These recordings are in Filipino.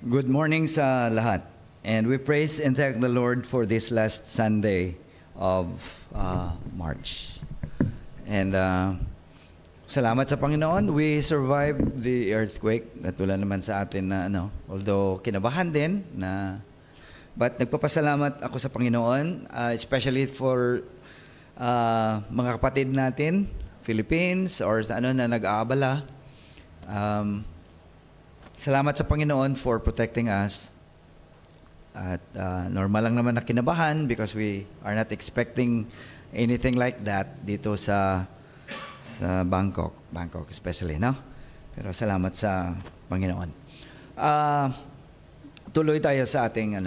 Good morning sa lahat. And we praise and thank the Lord for this last Sunday of March. And salamat sa Panginoon, we survived the earthquake. At wala naman sa atin na although kinabahan din but nagpapasalamat ako sa Panginoon, especially for mga kapatid natin, Philippines or sa na nag-aabala. Salamat sa Panginoon for protecting us. At normal lang naman na kinabahan because we are not expecting anything like that dito sa Bangkok especially, no? Pero salamat sa Panginoon. Tuloy tayo sa ating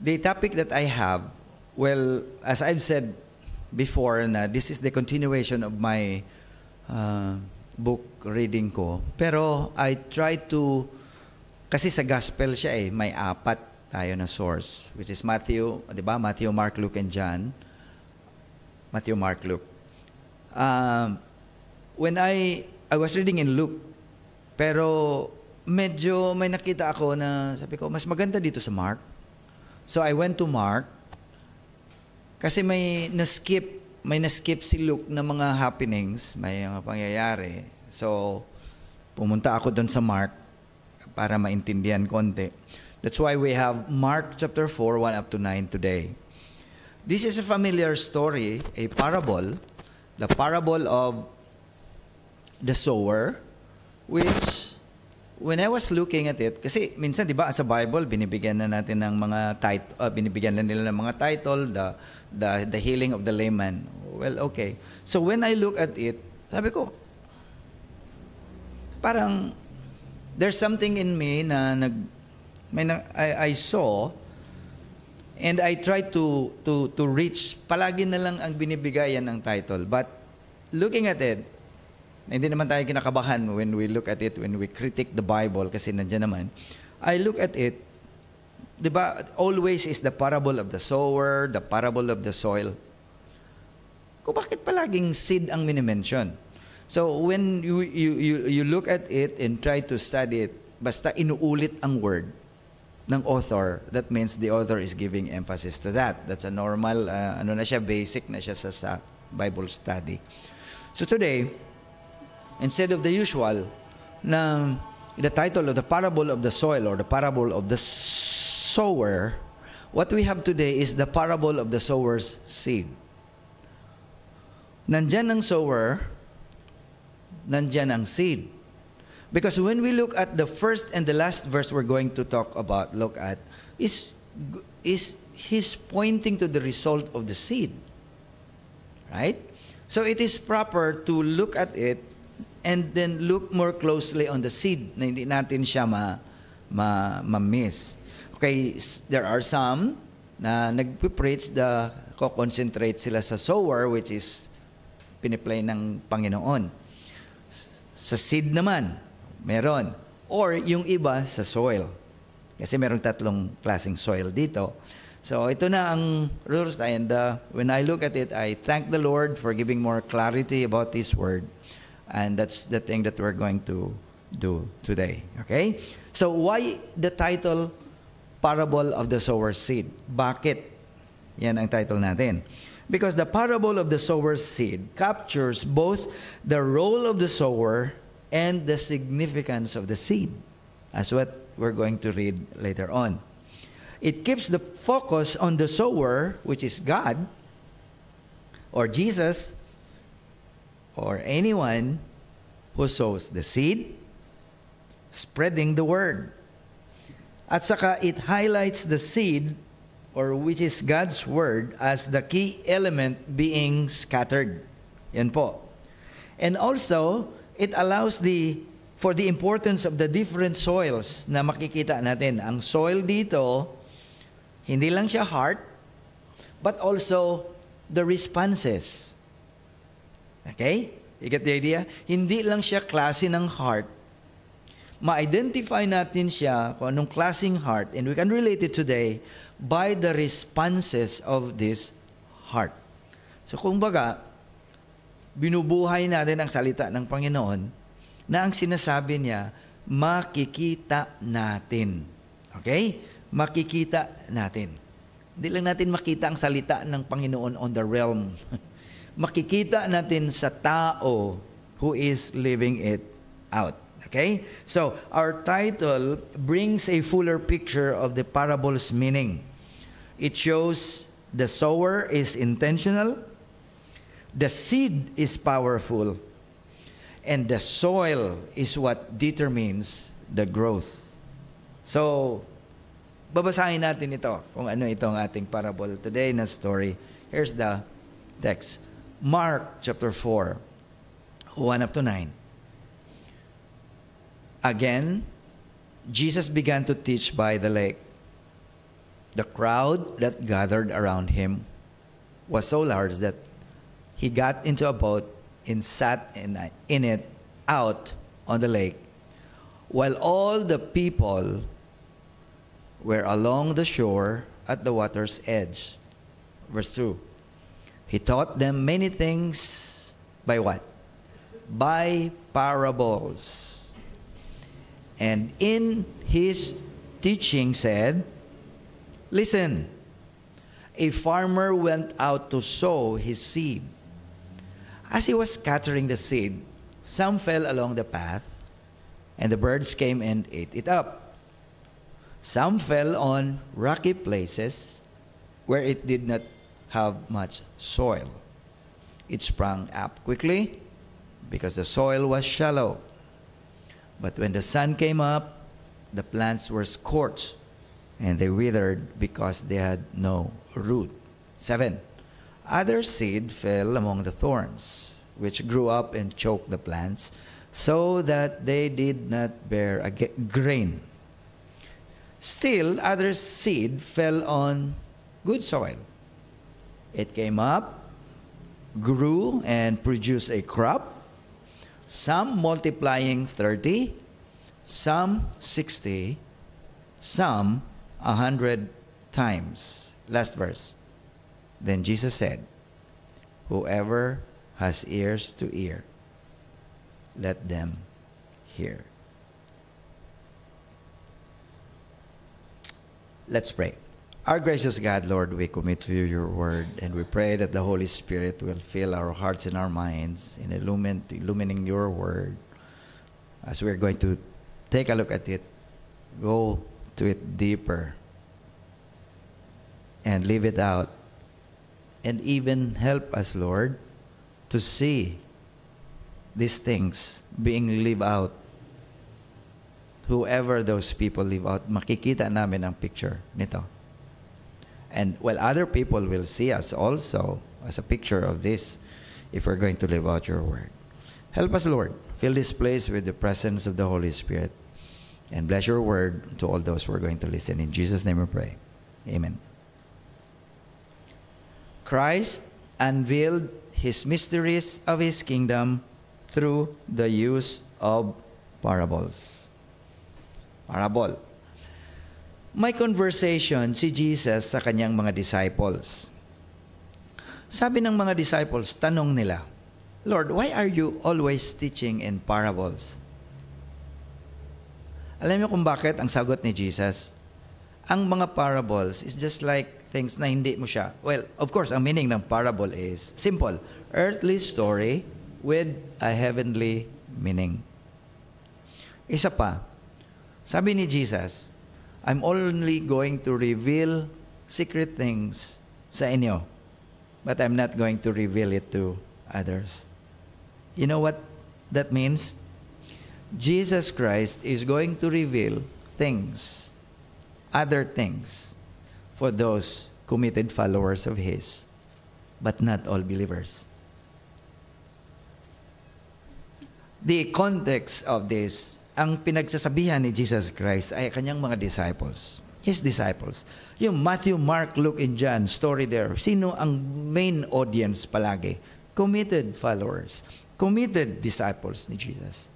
The topic that I have, well, as I've said before, na this is the continuation of my book reading ko. Pero I try to, kasi sa gospel siya may apat tayo na source, which is Matthew, di ba? Matthew, Mark, Luke, and John. Matthew, Mark, Luke. When I was reading in Luke, pero medyo may nakita ako na sabi ko, mas maganda dito sa Mark. So I went to Mark, kasi may na-skip si Luke na mga happenings, may mga pangyayari. So pumunta ako doon sa Mark para maintindihan konti. That's why we have Mark chapter 4, 1 up to 9 today. This is a familiar story, a parable, the parable of the sower, which when I was looking at it, kasi minsan 'di ba sa Bible binibigyan na natin ng mga title, binibigyan na nila ng mga title, the healing of the lame man. Well, okay. So when I look at it, sabi ko parang there's something in me na I saw, and I try to reach, palagi na lang ang binibigayan ng title. But looking at it, hindi naman tayo kinakabahan when we look at it, when we critique the Bible, kasi nandiyan naman. I look at it, di ba, always is the parable of the sower, the parable of the soil. Kung bakit palaging seed ang minimension? So when you look at it and try to study it, basta inuulit ang word ng author, that means the author is giving emphasis to that. That's a normal, na siya, basic na siya sa Bible study. So today, instead of the usual, na the title of the parable of the soil or the parable of the sower, what we have today is the parable of the sower's seed. Nandyan ang sower, nandyan ang seed. Because when we look at the first and the last verse we're going to look at, is he's pointing to the result of the seed. Right? So it is proper to look at it and then look more closely on the seed na hindi natin siya ma-miss. Okay, there are some na nagpipreach, concentrate sila sa sower, which is piniplay ng Panginoon. Sa seed naman, meron. Or yung iba sa soil. Kasi merong tatlong klaseng soil dito. So ito na ang rules. And when I look at it, I thank the Lord for giving more clarity about His Word. And that's the thing that we're going to do today. Okay? So why the title, Parable of the Sower's Seed? Bakit? Yan ang title natin. Because the parable of the sower's seed captures both the role of the sower and the significance of the seed, as what we're going to read later on. It keeps the focus on the sower, which is God, or Jesus, or anyone who sows the seed, spreading the word. At saka it highlights the seed, or which is God's word, as the key element being scattered. Yan po. And also, it allows for the importance of the different soils na makikita natin. Ang soil dito, hindi lang siya heart, but also the responses. Okay? You get the idea? Hindi lang siya klase ng heart. Ma-identify natin siya kung anong klaseng heart, and we can relate it today by the responses of this heart. So kung baga, binubuhay natin ang salita ng Panginoon na ang sinasabi niya, makikita natin. Okay? Makikita natin. Hindi lang natin makita ang salita ng Panginoon on the realm. Makikita natin sa tao who is living it out. Okay? So, our title brings a fuller picture of the parable's meaning. It shows the sower is intentional, the seed is powerful, and the soil is what determines the growth. So, babasahin natin ito, kung ano itong ating parable today na story. Here's the text. Mark chapter 4, 1 up to 9. Again, Jesus began to teach by the lake. The crowd that gathered around him was so large that he got into a boat and sat in it out on the lake, while all the people were along the shore at the water's edge. Verse 2. He taught them many things by what? By parables. And in his teaching said, listen, a farmer went out to sow his seed. As he was scattering the seed, some fell along the path, and the birds came and ate it up. Some fell on rocky places where it did not have much soil. It sprang up quickly because the soil was shallow. But when the sun came up, the plants were scorched and they withered because they had no root. 7. Other seed fell among the thorns, which grew up and choked the plants, so that they did not bear a grain. Still, other seed fell on good soil. It came up, grew, and produced a crop, some multiplying 30, some 60, some 100 times. Last verse. Then Jesus said, whoever has ears to hear, let them hear. Let's pray. Our gracious God, Lord, we commit to you your word, and we pray that the Holy Spirit will fill our hearts and our minds in illumining your word. As we're going to take a look at it, go to it deeper, and live it out, and even help us, Lord, to see these things being lived out. Whoever those people live out, makikita namin ang picture nito. And while other people will see us also as a picture of this, if we're going to live out your word. Help us, Lord. Fill this place with the presence of the Holy Spirit. And bless your word to all those who are going to listen. In Jesus' name we pray. Amen. Christ unveiled his mysteries of his kingdom through the use of parables. Parable. May conversation si Jesus sa kanyang mga disciples. Sabi ng mga disciples, tanong nila, Lord, why are you always teaching in parables? Alam niyo kung bakit ang sagot ni Jesus? Ang mga parables is just like things na hindi mo siya. Well, of course, ang meaning ng parable is simple. Earthly story with a heavenly meaning. Isa pa, sabi ni Jesus, I'm only going to reveal secret things sa inyo, but I'm not going to reveal it to others. You know what that means? Jesus Christ is going to reveal things, other things, for those committed followers of His, but not all believers. The context of this, ang pinagsasabihan ni Jesus Christ ay kanyang mga disciples. His disciples. Yung Matthew, Mark, Luke, and John, story there. Sino ang main audience palagi? Committed followers. Committed disciples ni Jesus.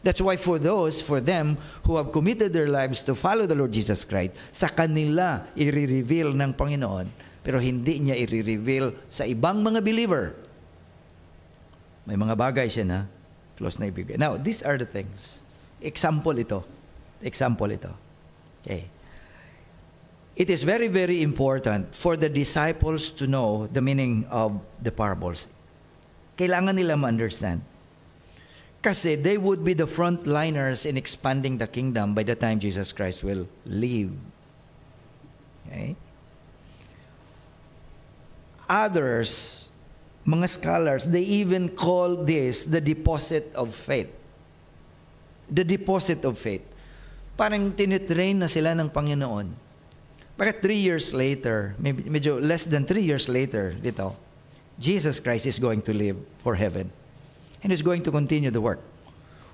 That's why for them who have committed their lives to follow the Lord Jesus Christ, sa kanila i-reveal ng Panginoon, pero hindi niya i-reveal sa ibang mga believer. May mga bagay siya na close na ibigay. Now, these are the things. Example ito. Okay. It is very, very important for the disciples to know the meaning of the parables. Kailangan nila ma-understand. Kasi they would be the frontliners in expanding the kingdom by the time Jesus Christ will leave. Okay? Others, mga scholars, they even call this the deposit of faith. The deposit of faith. Parang tinitrain na sila ng Panginoon. Bakit 3 years later, maybe medyo less than 3 years later, dito, Jesus Christ is going to live for heaven. And is going to continue the work.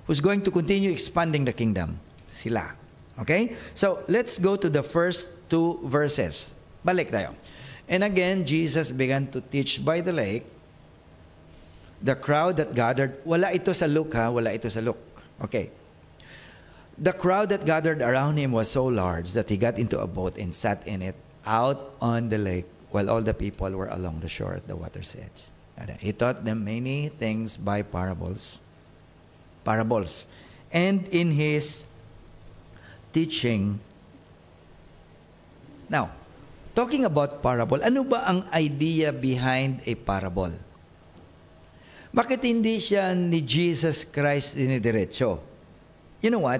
Who's going to continue expanding the kingdom? Sila. Okay? So, let's go to the first 2 verses. Balik tayo. And again, Jesus began to teach by the lake. The crowd that gathered, wala ito sa Luke ha, wala ito sa Luke. Okay. The crowd that gathered around him was so large that he got into a boat and sat in it out on the lake while all the people were along the shore at the water's edge. He taught them many things by parables. Parables. And in his teaching. Now, talking about parable, ano ba ang idea behind a parable? Bakit hindi siya ni Jesus Christ dinidiretso? You know what?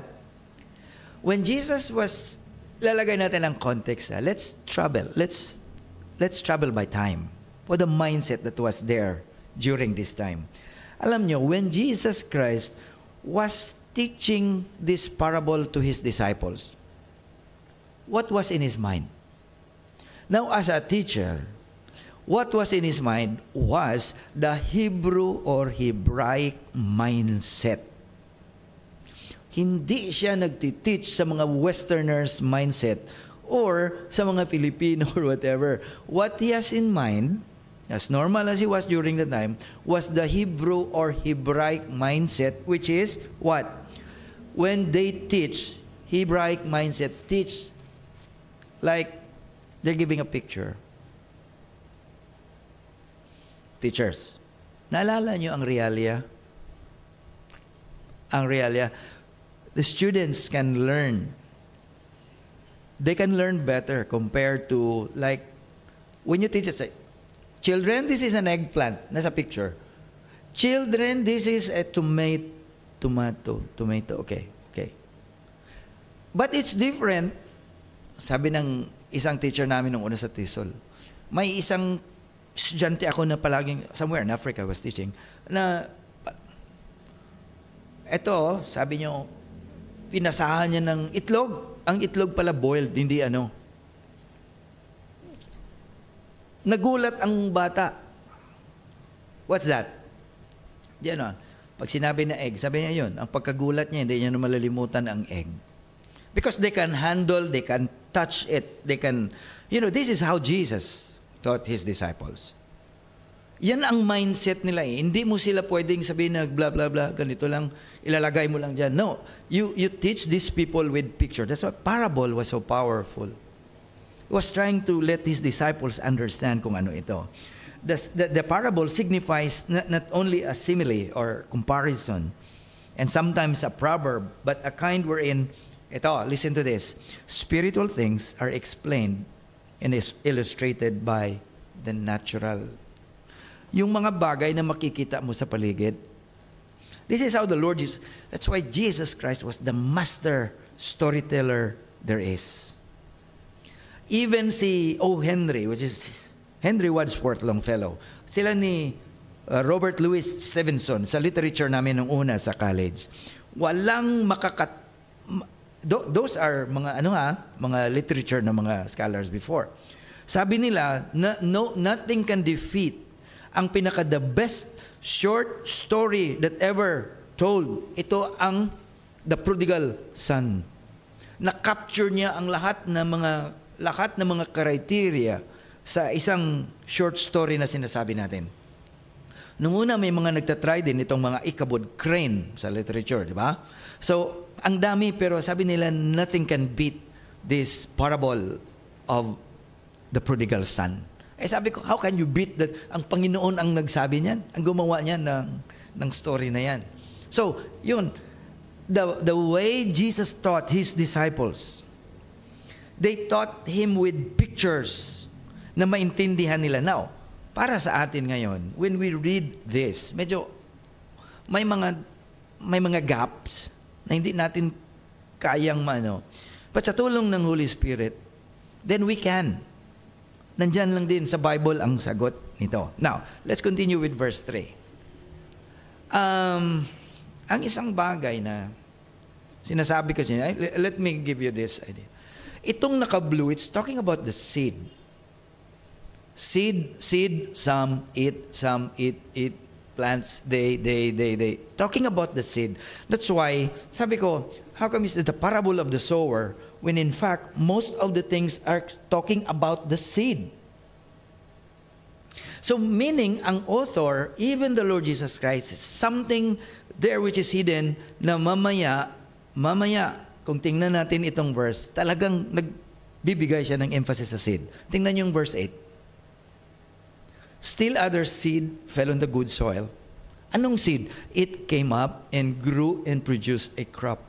When Jesus was, lalagay natin ang context, let's travel by time for the mindset that was there during this time. Alam nyo, when Jesus Christ was teaching this parable to his disciples, what was in his mind? Now, as a teacher, what was in his mind was the Hebrew or Hebraic mindset. Hindi siya nagtiteach sa mga Westerners' mindset or sa mga Filipino or whatever. What he has in mind, as normal as he was during the time, was the Hebrew or Hebraic mindset, which is what? When they teach, Hebraic mindset teach like they're giving a picture. Teachers, naalala nyo ang realia? Ang realia, the students can learn. They can learn better compared to like when you teach it, say, children, this is an eggplant. Nasa picture. Children, this is a tomato. Okay. But it's different. Sabi ng isang teacher namin nung una sa TESOL, may isang estudyante ako na palaging, somewhere in Africa was teaching, na eto, sabi niyo, pinasahan niya ng itlog. Ang itlog pala boiled, hindi ano. Nagulat ang bata. What's that? Diyan o. Pag sinabi na egg, sabi niya yun, ang pagkagulat niya, hindi niya na malalimutan ang egg. Because they can handle, they can touch it, they can, this is how Jesus taught his disciples. Yan ang mindset nila eh. Hindi mo sila pwedeng sabihin na blah, blah, blah, ganito lang, ilalagay mo lang dyan. No, you teach these people with picture. That's why parable was so powerful. He was trying to let his disciples understand kung ano ito. The parable signifies not only a simile or comparison, and sometimes a proverb, but a kind wherein, listen to this, spiritual things are explained and is illustrated by the natural. Yung mga bagay na makikita mo sa paligid. This is how the Lord is. That's why Jesus Christ was the master storyteller there is. Even si O. Henry, which is Henry Wadsworth Longfellow, sila ni Robert Louis Stevenson sa literature namin nung una sa college. Walang those are mga mga literature ng mga scholars before. Sabi nila, nothing can defeat ang the best short story that ever told. Ito ang The Prodigal Son. Na-capture niya ang lahat ng mga criteria sa isang short story na sinasabi natin. Nung una may mga nagtatry din itong mga Ichabod Crane sa literature, di ba? So, ang dami pero sabi nila nothing can beat this parable of the prodigal son. Sabi ko, how can you beat that? Ang Panginoon ang nagsabi niyan, ang gumawa niyan ng story na yan. So, yun, the way Jesus taught his disciples, They taught him with pictures na maintindihan nila. Now, para sa atin ngayon, when we read this, medyo may mga gaps na hindi natin kayang maano. But sa tulong ng Holy Spirit, then we can. Nandyan lang din sa Bible ang sagot nito. Now, let's continue with verse 3. Ang isang bagay na sinasabi ko sa inyo, let me give you this idea. Itong naka-blue, it's talking about the seed. Seed, some eat plants, they. Talking about the seed. That's why, sabi ko, how come is it the parable of the sower when in fact, most of the things are talking about the seed? So meaning, ang author, even the Lord Jesus Christ, is something there which is hidden na mamaya, kung tingnan natin itong verse, talagang nagbibigay siya ng emphasis sa seed. Tingnan yung verse 8. Still other seed fell on the good soil. Anong seed? It came up and grew and produced a crop.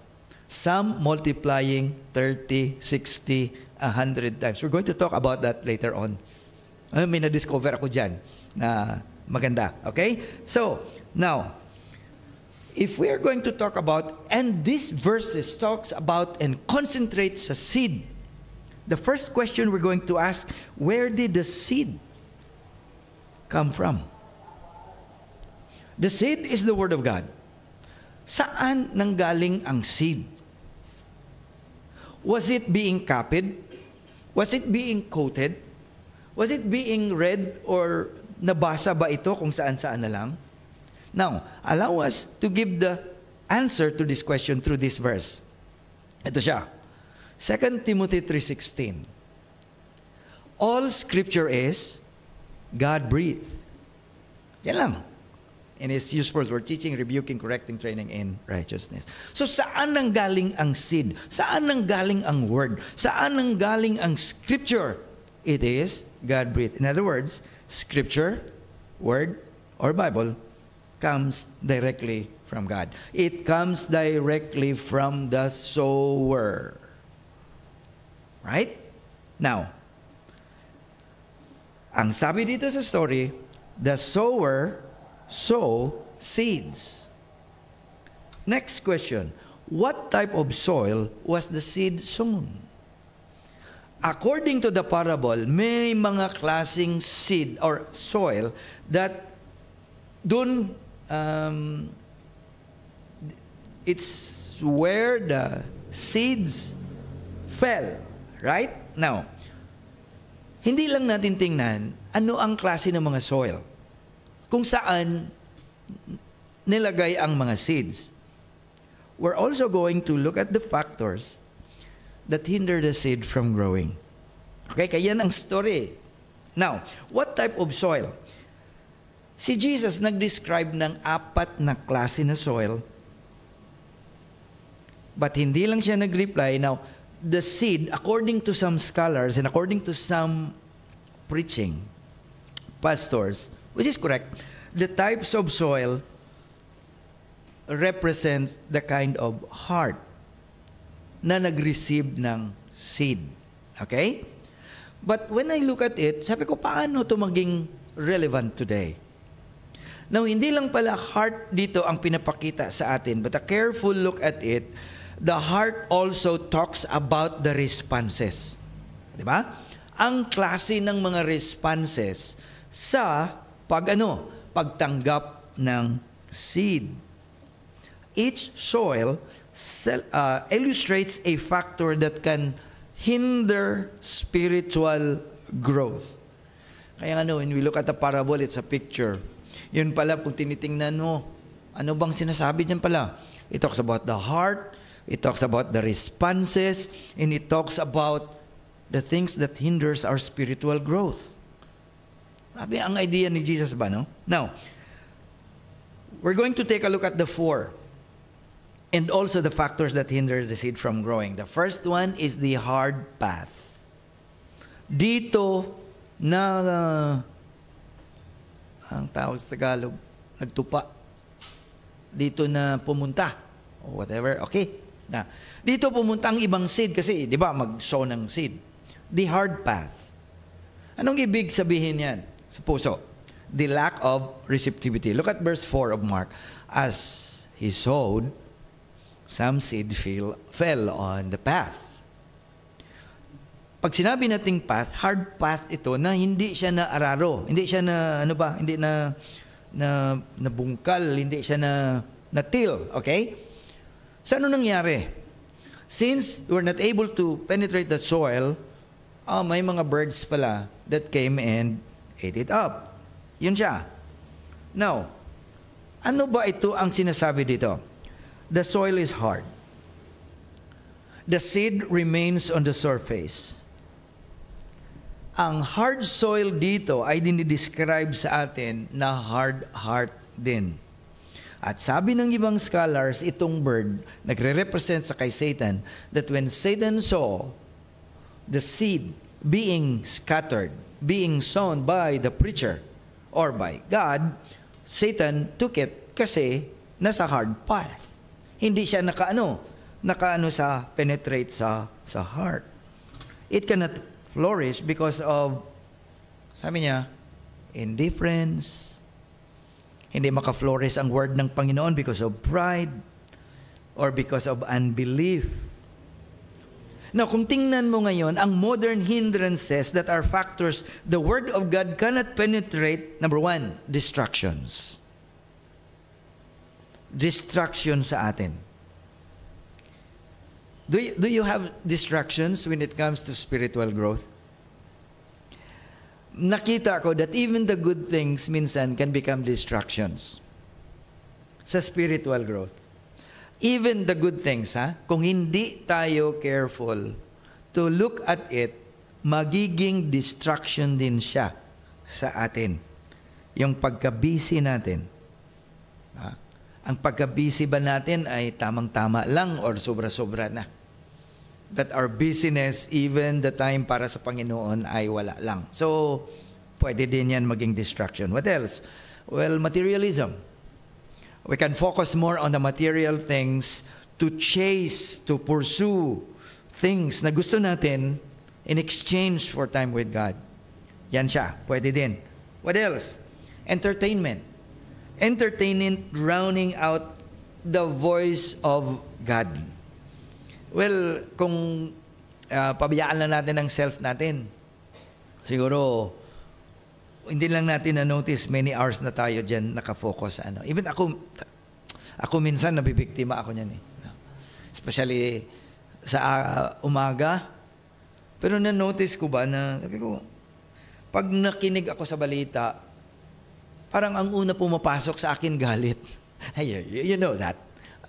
Some multiplying 30, 60, 100 times. We're going to talk about that later on. May na-discover ako dyan na maganda. Okay? So, now, if we are going to talk about, and this verses talks about and concentrates sa seed, the first question we're going to ask, where did the seed come from? The seed is the Word of God. Saan nanggaling ang seed? Was it being copied? Was it being quoted? Was it being read or nabasa ba ito kung saan-saan na lang? Now, allow us to give the answer to this question through this verse. Ito siya. 2 Timothy 3:16. All Scripture is God-breathed. Yan lang. And it's useful for teaching, rebuking, correcting, training in righteousness. So saan nang galing ang seed? Saan nang galing ang word? Saan nang galing ang Scripture? It is God-breathed. In other words, Scripture, word, or Bible comes directly from God. It comes directly from the sower. Right? Now, ang sabi dito sa story, the sower sow seeds. Next question, what type of soil was the seed sown? According to the parable, may mga klaseng seed or soil that dun, it's where the seeds fell. Right? Now, hindi lang natin tingnan ano ang klase ng mga soil, kung saan nilagay ang mga seeds. We're also going to look at the factors that hinder the seed from growing. Okay, kaya yan ang story. Now, what type of soil? Si Jesus nag-describe ng 4 na klase na soil, but hindi lang siya nag-reply. Now, the seed, according to some scholars and according to some preaching pastors, which is correct, the types of soil represents the kind of heart na nag-receive ng seed. Okay? But when I look at it, sabi ko, paano ito maging relevant today? Now, hindi lang pala heart dito ang pinapakita sa atin, but a careful look at it, the heart also talks about the responses. Di ba? Ang klase ng mga responses sa pagtanggap ng seed. Each soil illustrates a factor that can hinder spiritual growth. Kaya when we look at the parable, it's a picture. Yun pala, kung tinitingnan mo, ano bang sinasabi dyan pala? It talks about the heart, it talks about the responses, and it talks about the things that hinders our spiritual growth. Grabe ang idea ni Jesus ba, no? Now, we're going to take a look at the 4 and also the factors that hinder the seed from growing. The first one is the hard path. Dito na ang tawag sa Tagalog, nagtupa. Dito na pumunta or whatever. Okay. Na dito pumunta ang ibang seed kasi 'di ba mag-sow ng seed. The hard path. Anong ibig sabihin yan sa puso? The lack of receptivity. Look at verse 4 of Mark. As he sowed, some seed fell on the path. Pag sinabi nating path, hard path ito na hindi siya na araro, hindi siya na hindi na bungkal, hindi siya na till, okay? So ano nangyari? Since we're not able to penetrate the soil, may mga birds pala that came and ate it up. Yun siya. Now, ano ba ito ang sinasabi dito? The soil is hard. The seed remains on the surface. Ang hard soil dito ay dinidescribe sa atin na hard heart din. At sabi ng ibang scholars, itong bird nagre-represent sa kay Satan that when Satan saw the seed being scattered, being sown by the preacher or by God, Satan took it kasi nasa hard path. Hindi siya nakaano sa penetrate sa heart. It cannot flourish because of, sabi niya, indifference. Hindi maka-flourish ang word ng Panginoon because of pride or because of unbelief. Now, kung tingnan mo ngayon, ang modern hindrances that are factors the Word of God cannot penetrate, number one, distractions. Distraction sa atin. Do you have distractions when it comes to spiritual growth? Nakita ko that even the good things minsan can become distractions sa spiritual growth. Even the good things, kung hindi tayo careful to look at it, magiging distraction din siya sa atin. Yung pagka-busy natin. Ang pagka-busy ba natin ay tamang-tama lang or sobra-sobra na? That our busyness, even the time para sa Panginoon ay wala lang. So, pwede din yan maging distraction. What else? Well, materialism. We can focus more on the material things to chase, to pursue things na gusto natin in exchange for time with God. Yan siya. Pwede din. What else? Entertainment. Entertainment drowning out the voice of God. Well, kung pabayaan lang natin ang self natin, siguro hindi lang natin na-notice many hours na tayo dyan nakafocus. Even ako minsan nabibiktima ako niyan eh. Especially sa umaga. Pero na-notice ko ba na, sabi ko, pag nakinig ako sa balita, parang ang una pumapasok sa akin galit. You know that?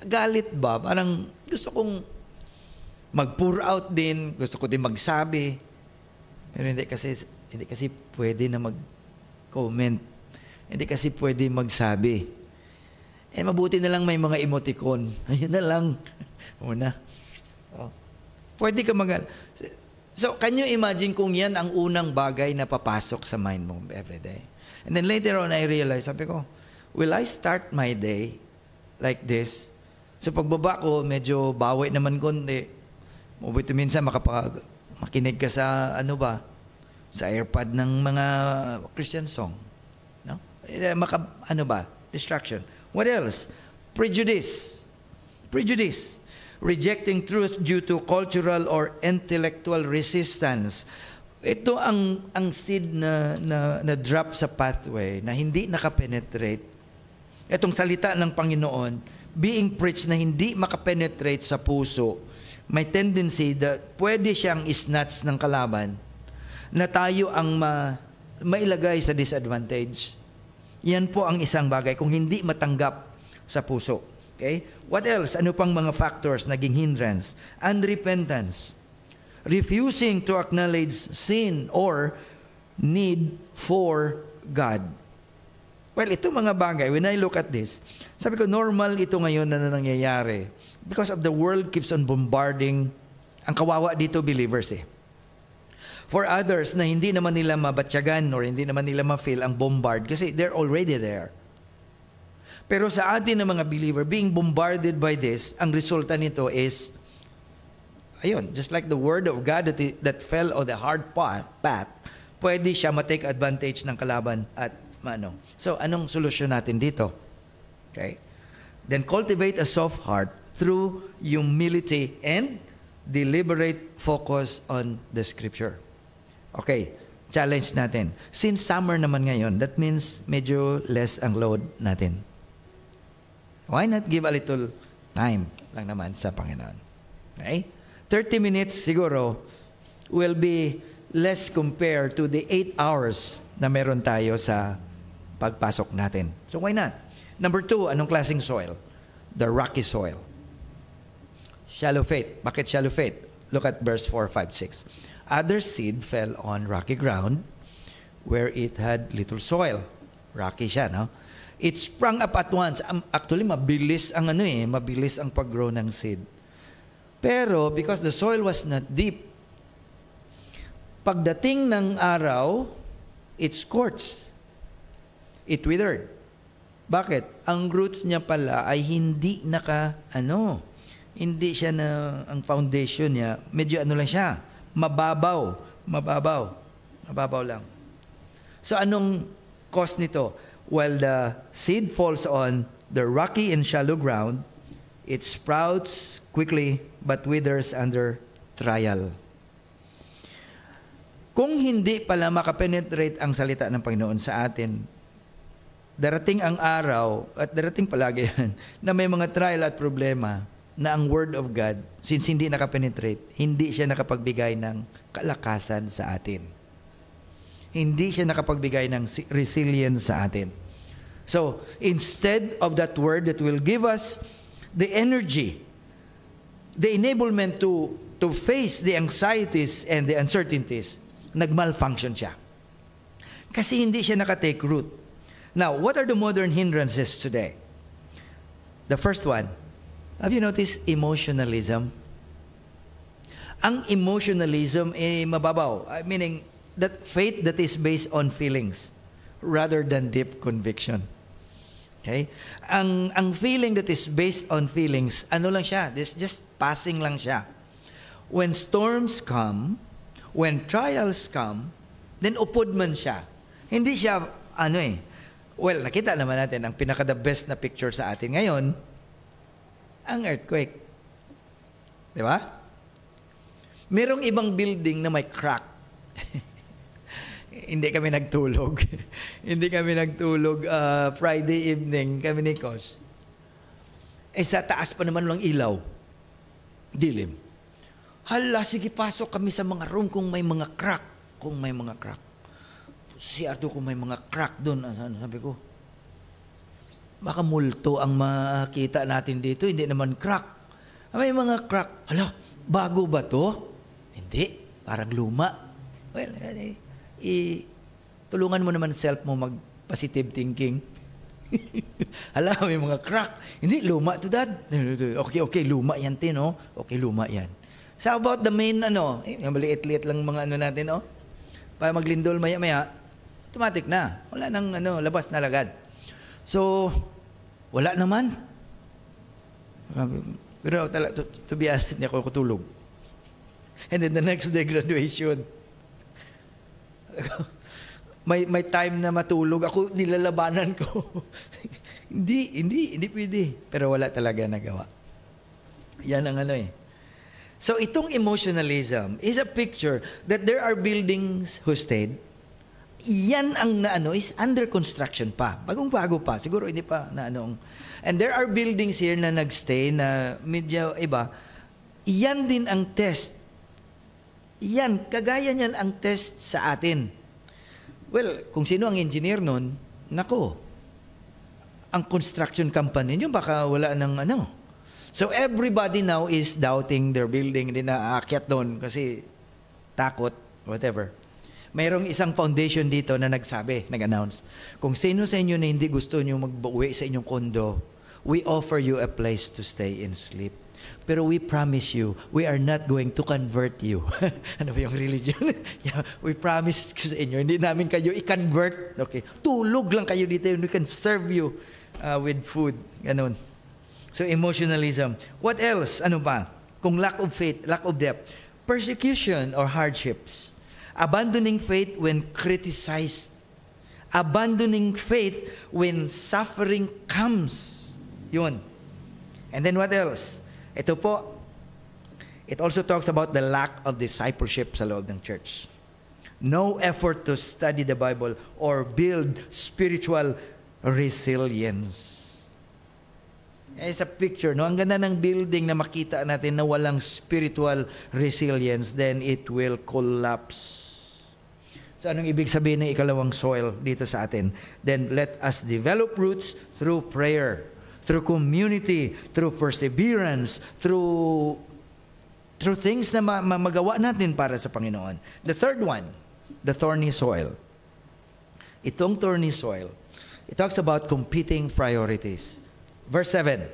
Galit ba? Parang gusto kong mag-pour out din, gusto ko din magsabi. Pero hindi kasi pwede na mag-comment. Hindi kasi pwede magsabi. Mabuti na lang may mga emoticon. Ayun na lang. Una. Pwede ka So, can you imagine kung yan ang unang bagay na papasok sa mind mo every day? And then later on, I realized, sabi ko, will I start my day like this? So, pagbaba ko, medyo bawi naman konti. Mabuti minsan makinig ka sa sa AirPod ng mga Christian song. No? Distraction. What else? Prejudice. Rejecting truth due to cultural or intellectual resistance. Ito ang seed na drop sa pathway na hindi nakapenetrate. Itong salita ng Panginoon, being preached na hindi makapenetrate sa puso, may tendency that pwede siyang isnatch ng kalaban na tayo ang mailagay sa disadvantage. Yan po ang isang bagay kung hindi matanggap sa puso. Okay? What else? Ano pang mga factors naging hindrance? Unrepentance. Refusing to acknowledge sin or need for God. Well, ito mga bagay, when I look at this, sabi ko, normal ito ngayon na nangyayari because of the world keeps on bombarding. Ang kawawa dito, believers eh. For others na hindi naman nila mabatyagan or hindi naman nila ma-feel ang bombard kasi they're already there. Pero sa atin na mga believer, being bombarded by this, ang resulta nito is ayun, just like the word of God that fell on the hard path, pwede siya ma-take advantage ng kalaban at mano. So, anong solusyon natin dito? Okay? Then cultivate a soft heart through humility and deliberate focus on the Scripture. Okay, challenge natin. Since summer naman ngayon, that means medyo less ang load natin. Why not give a little time lang naman sa Panginoon? Okay? 30 minutes siguro will be less compared to the 8 hours na meron tayo sa pagpasok natin. So why not? Number 2, anong klaseng soil? The rocky soil. Shallow faith. Bakit shallow faith? Look at verse 4, 5, 6. Other seed fell on rocky ground where it had little soil. Rocky siya, no? It sprung up at once. Actually, mabilis ang pag-grow ng seed. Pero, because the soil was not deep, pagdating ng araw, it scorched. It withered. Bakit? Ang roots niya pala ay hindi hindi siya ang foundation niya, medyo lang siya, mababaw lang. So, anong cause nito? While the seed falls on the rocky and shallow ground, it sprouts quickly but withers under trial. Kung hindi pala makapenetrate ang salita ng Panginoon sa atin, darating ang araw, at darating palagi yan, na may mga trial at problema na ang Word of God, since hindi nakapenetrate, hindi siya nakapagbigay ng kalakasan sa atin. Hindi siya nakapagbigay ng resilience sa atin. So, instead of that Word that will give us the energy, the enablement to face the anxieties and the uncertainties, nagmalfunction siya. Kasi hindi siya nakatake root. Now, what are the modern hindrances today? The first one, have you noticed emotionalism? Ang emotionalism ay mababaw, meaning that faith that is based on feelings rather than deep conviction. Okay? Ang feeling that is based on feelings, lang siya, this just passing lang siya. When storms come, when trials come, then upod man siya. Hindi siya, well, nakita naman natin, ang pinaka-the best na picture sa atin ngayon, ang earthquake. Di ba? Merong ibang building na may crack. Hindi kami nagtulog. Hindi kami nagtulog Friday evening, kami ni Kos. Sa taas pa naman lang ilaw. Dilim. Hala, sige, pasok kami sa mga room kung may mga crack. Kung may mga crack. Si Ardo kung may mga crack doon. Sabi ko, baka multo ang makita natin dito. Hindi naman crack. May mga crack. Hala, bago ba to? Hindi. Parang luma. Well, tulungan mo naman self mo mag-positive thinking. Hala, may mga crack. Hindi, luma to dad. Okay, luma yan, no? Okay, luma yan. So about the main, maliit-liit lang mga natin, para maglindol maya-maya, automatic na. Wala nang, labas na lagad. So, wala naman. Pero to be honest, hindi ako tulog. And then the next day, graduation. may time na matulog. Ako, nilalabanan ko. hindi pwede. Pero wala talaga nagawa. Yan ang So, itong emotionalism is a picture that there are buildings who stayed. Yan ang is under construction pa. Bagong-bago pa. Siguro hindi pa And there are buildings here na nagstay na medyo iba. Yan din ang test. Yan, kagaya niyan ang test sa atin. Well, kung sino ang engineer nun, nako, ang construction company nyo baka wala ng So everybody now is doubting their building, hindi na aakyat doon kasi takot, whatever. Mayroong isang foundation dito na nag-announce, kung sino sa inyo na hindi gusto nyo mag-uwi sa inyong kondo, we offer you a place to stay and sleep. Pero we promise you, we are not going to convert you. Ano ba yung religion? Yeah, we promise sa inyo, hindi namin kayo i-convert. Okay, tulog lang kayo dito, we can serve you with food. Ganun. So, emotionalism. What else? Ano ba? kung lack of faith, lack of depth. Persecution or hardships. Abandoning faith when criticized. Abandoning faith when suffering comes. Yun. And then what else? Ito po, it also talks about the lack of discipleship sa loob ng church. No effort to study the Bible or build spiritual resilience. It's a picture, no? Ang ganda ng building na makita natin na walang spiritual resilience, then it will collapse. So anong ibig sabihin ng ikalawang soil dito sa atin? Then let us develop roots through prayer, through community, through perseverance, through things na magawa natin para sa Panginoon. The third one, the thorny soil. Itong thorny soil, it talks about competing priorities. Verse 7,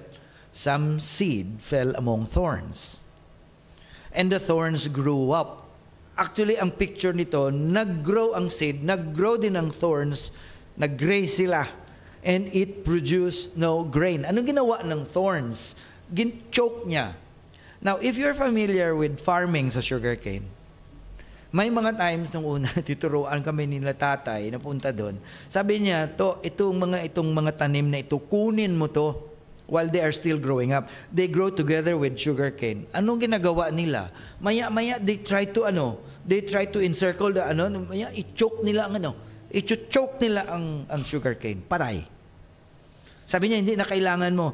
some seed fell among thorns, and the thorns grew up. Actually, ang picture nito, nag-grow ang seed, nag-grow din ang thorns, nag-gray sila, and it produced no grain. Anong ginawa ng thorns? Gin-choke niya. Now, if you're familiar with farming sa sugarcane, may mga times nung una, tituruan kami nila tatay, napunta doon. Sabi niya, itong mga tanim na ito, kunin mo to while they are still growing up. They grow together with sugarcane. Anong ginagawa nila? Maya-maya, they try to encircle the maya, i-choke nila ang i-choke nila ang sugarcane. Patay. Sabi niya, hindi na kailangan mo.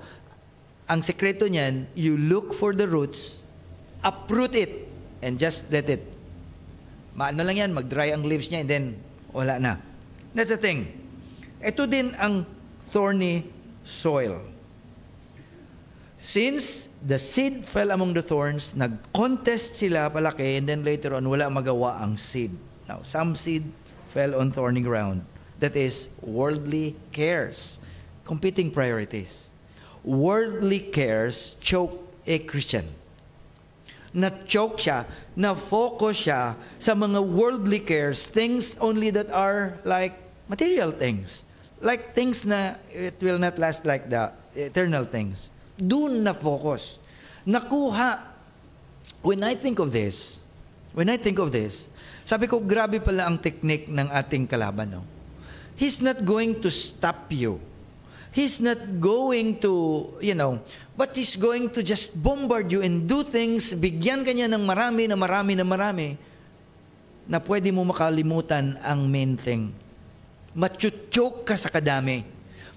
Ang sekreto niyan, you look for the roots, uproot it, and just let it. Maano lang yan, mag-dry ang leaves niya, and then wala na. That's the thing. Ito din ang thorny soil. Since the seed fell among the thorns, nag-contest sila palaki, and then later on, wala magawa ang seed. Now, some seed fell on thorny ground. That is, worldly cares. Competing priorities. Worldly cares choke a Christian. Na-choke siya, na-focus siya sa mga worldly cares, things only that are like material things. Like things na it will not last like the eternal things. Doon na-focus. Nakuha. When I think of this, sabi ko, grabe pala ang technique ng ating kalaban. No? He's not going to stop you. He's not going to, but he's going to just bombard you and do things, bigyan ka niya ng marami na pwede mo makalimutan ang main thing. Machuchok ka sa kadami.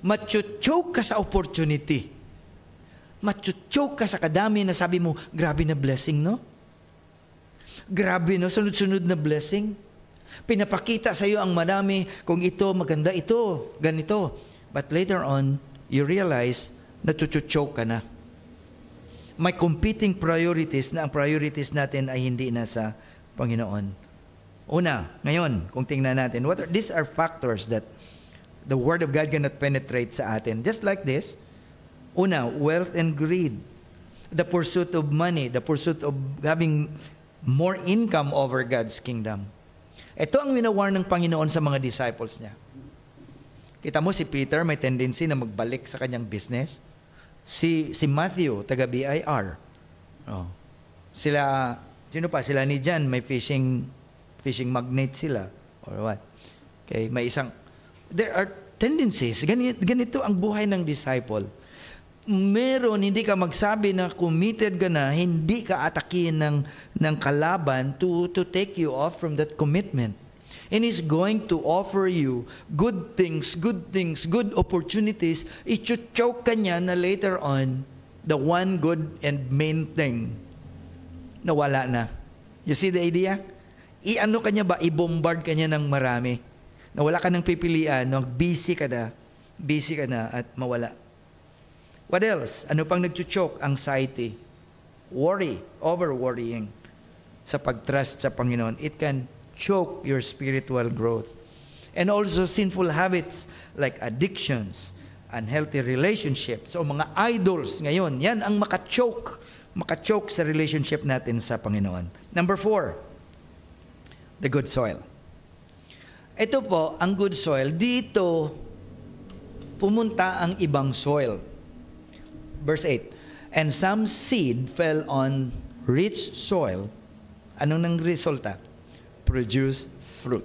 Machuchok ka sa opportunity. Machuchok ka sa kadami na sabi mo, grabe na blessing, no? Grabe, no? Sunod-sunod na blessing. Pinapakita sa iyo ang marami, kung ito, maganda ito, ganito. But later on, you realize na chuchuchok ka na. May competing priorities na ang priorities natin ay hindi na sa Panginoon. Una, ngayon, kung tingnan natin, these are factors that the Word of God cannot penetrate sa atin. Just like this, una, wealth and greed. The pursuit of money, the pursuit of having more income over God's kingdom. Ito ang winawar ng Panginoon sa mga disciples niya. Kita mo si Peter may tendency na magbalik sa kanyang business. Si Matthew, taga BIR. Oh. Sino pa? Sila ni John, may fishing magnate sila. Or what? Okay, there are tendencies. Ganito ang buhay ng disciple. Meron, hindi ka magsabi na committed ka na, hindi ka atakin ng kalaban to take you off from that commitment. And He's going to offer you good things, good opportunities. I-choke ka niya na later on, the one good and main thing, nawala na. You see the idea? I-ano ka niya ba? I-bombard ka niya ng marami. Nawala ka ng pipilian, busy ka na at mawala. What else? Ano pang nag-choke? Anxiety. Worry, over-worrying. Sa pag-trust sa Panginoon, it can choke your spiritual growth. And also sinful habits like addictions, unhealthy relationships, o mga idols ngayon, yan ang makachoke sa relationship natin sa Panginoon. Number 4, the good soil. Ito po, ang good soil, dito pumunta ang ibang soil. Verse 8, And some seed fell on rich soil. Anong nang resulta? Produce fruit.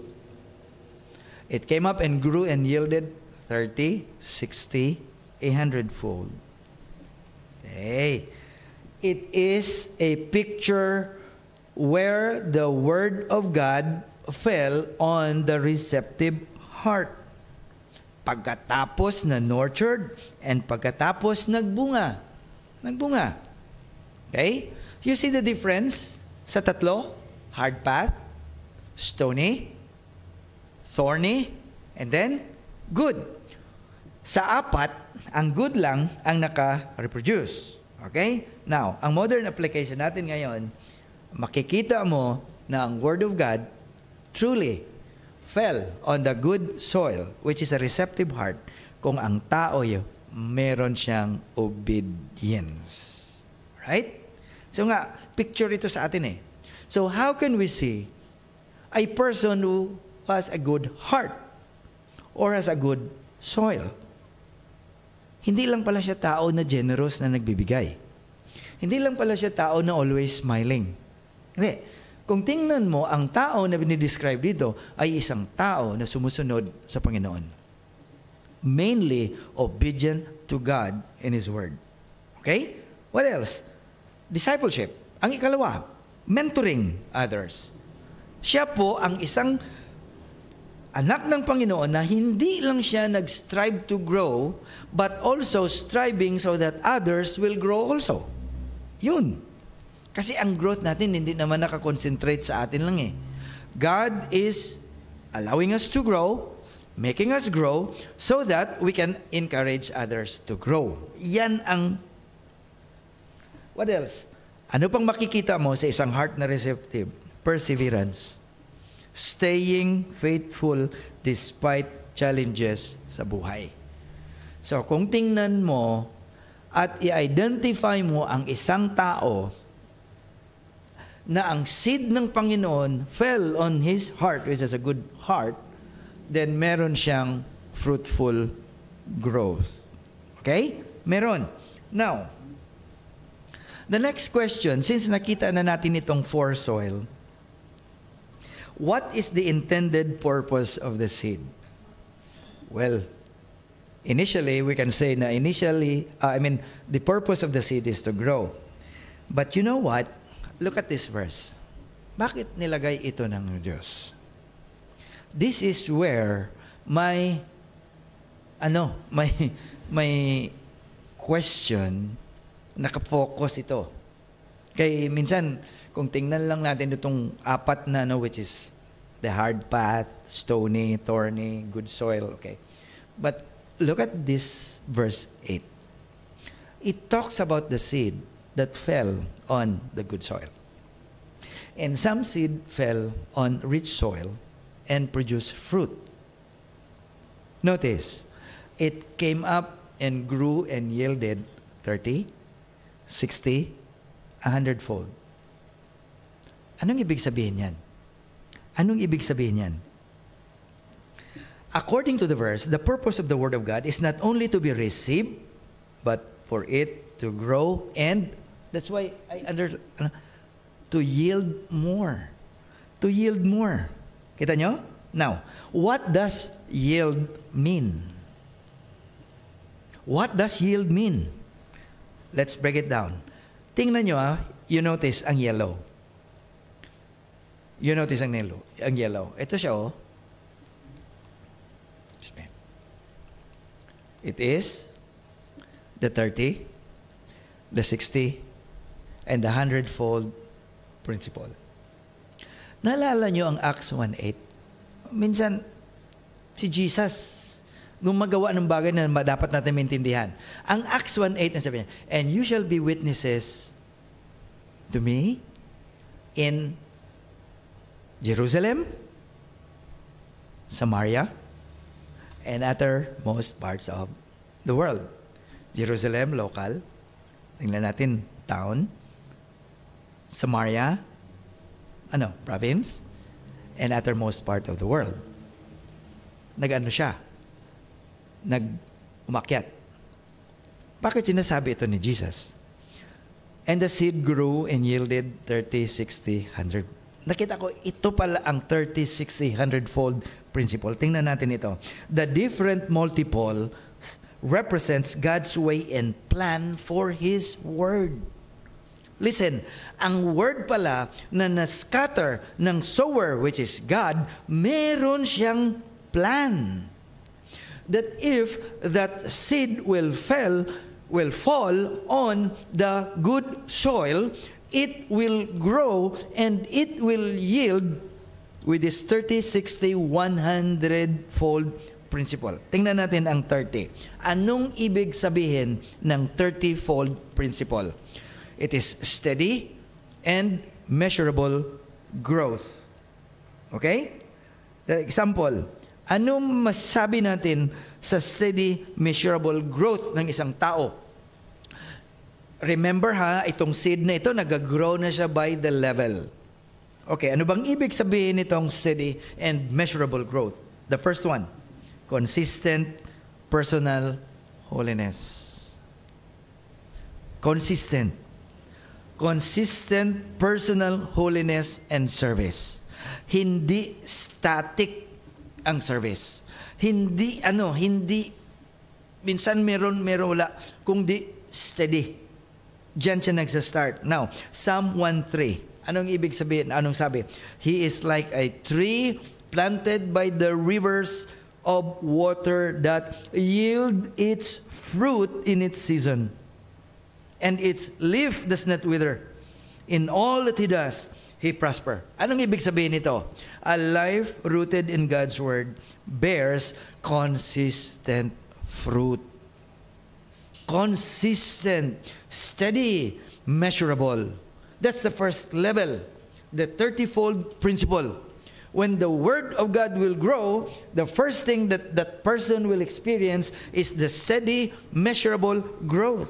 It came up and grew and yielded 30, 60, 100-fold. Hey, it is a picture where the Word of God fell on the receptive heart. Pagkatapos na nurtured and pagkatapos nagbunga. Nagbunga. Okay? You see the difference sa tatlo? Hard path, stony, thorny, and then good. Sa apat, ang good lang ang naka-reproduce. Okay? Now, ang modern application natin ngayon, makikita mo na ang Word of God truly fell on the good soil, which is a receptive heart, kung ang tao meron siyang obedience. Right? So nga, picture ito sa atin eh. So how can we see a person who has a good heart or has a good soil? Hindi lang pala siya tao na generous na nagbibigay. Hindi lang pala siya tao na always smiling. Hindi. Kung tingnan mo, ang tao na binidescribe dito ay isang tao na sumusunod sa Panginoon. Mainly obedient to God and His Word. Okay? What else? Discipleship. Ang ikalawa, mentoring others. Siya po ang isang anak ng Panginoon na hindi lang siya nag-strive to grow, but also striving so that others will grow also. Yun. Kasi ang growth natin hindi naman nakakonsentrate sa atin lang eh. God is allowing us to grow, making us grow, so that we can encourage others to grow. Yan ang... What else? Ano pang makikita mo sa isang heart na receptive? Perseverance. Staying faithful despite challenges sa buhay. So kung tingnan mo at i-identify mo ang isang tao na ang seed ng Panginoon fell on his heart, which is a good heart, then meron siyang fruitful growth. Okay? Meron. Now, the next question, since nakita na natin itong for soil, what is the intended purpose of the seed? Well, initially, we can say na the purpose of the seed is to grow. But you know what? Look at this verse. Bakit nilagay ito ng Diyos? This is where my question, nakafocus ito. Kaya minsan, kung tingnan lang natin itong apat na, which is the hard path, stony, thorny, good soil, okay. But look at this verse 8. It talks about the seed that fell on the good soil. And some seed fell on rich soil and produced fruit. Notice, it came up and grew and yielded 30, 60, 100-fold. Anong ibig sabihin yan? Anong ibig sabihin yan? According to the verse, the purpose of the Word of God is not only to be received, but for it to grow, and that's why to yield more. To yield more. Kita nyo? Now, what does yield mean? What does yield mean? Let's break it down. Tingnan nyo you notice ang yellow. You notice ang yellow. Ito siya It is the 30, the 60, and the 100-fold principle. Naalala nyo ang Acts 1:8? Minsan, si Jesus, gumagawa ng bagay na dapat natin maintindihan. Ang Acts 1:8 na sabi niya, and you shall be witnesses to me in Jerusalem, Samaria, and uttermost parts of the world. Jerusalem, local. Tingnan natin, town. Samaria, province. And uttermost part of the world. Siya? Umakyat. Bakit sinasabi ito ni Jesus? And the seed grew and yielded 30, 60, 100. Nakita ko, ito pala ang 30, 60, 100-fold principle. Tingnan natin ito. The different multiple represents God's way and plan for His Word. Listen, ang word pala na na-scatter ng sower, which is God, meron siyang plan. That if that seed will fall on the good soil, it will grow and it will yield with this 30, 60, 100-fold principle. Tingnan natin ang 30. Anong ibig sabihin ng 30-fold principle? It is steady and measurable growth. Okay? The example, anong masabi natin sa steady, measurable growth ng isang tao? Remember itong seed na ito, nag-grow na siya by the level. Okay, ano bang ibig sabihin nitong steady and measurable growth? The first one, consistent personal holiness. Consistent personal holiness and service. Hindi static ang service. Hindi minsan meron wala, kundi steady. Diyan siya nagsa-start. Now, Psalm 1:3. Anong ibig sabihin? Anong sabi? He is like a tree planted by the rivers of water that yield its fruit in its season. And its leaf does not wither. In all that he does, he prosper. Anong ibig sabihin nito? A life rooted in God's Word bears consistent fruit. Consistent, steady, measurable. That's the first level. The 30-fold principle. When the Word of God will grow, the first thing that person will experience is the steady, measurable growth.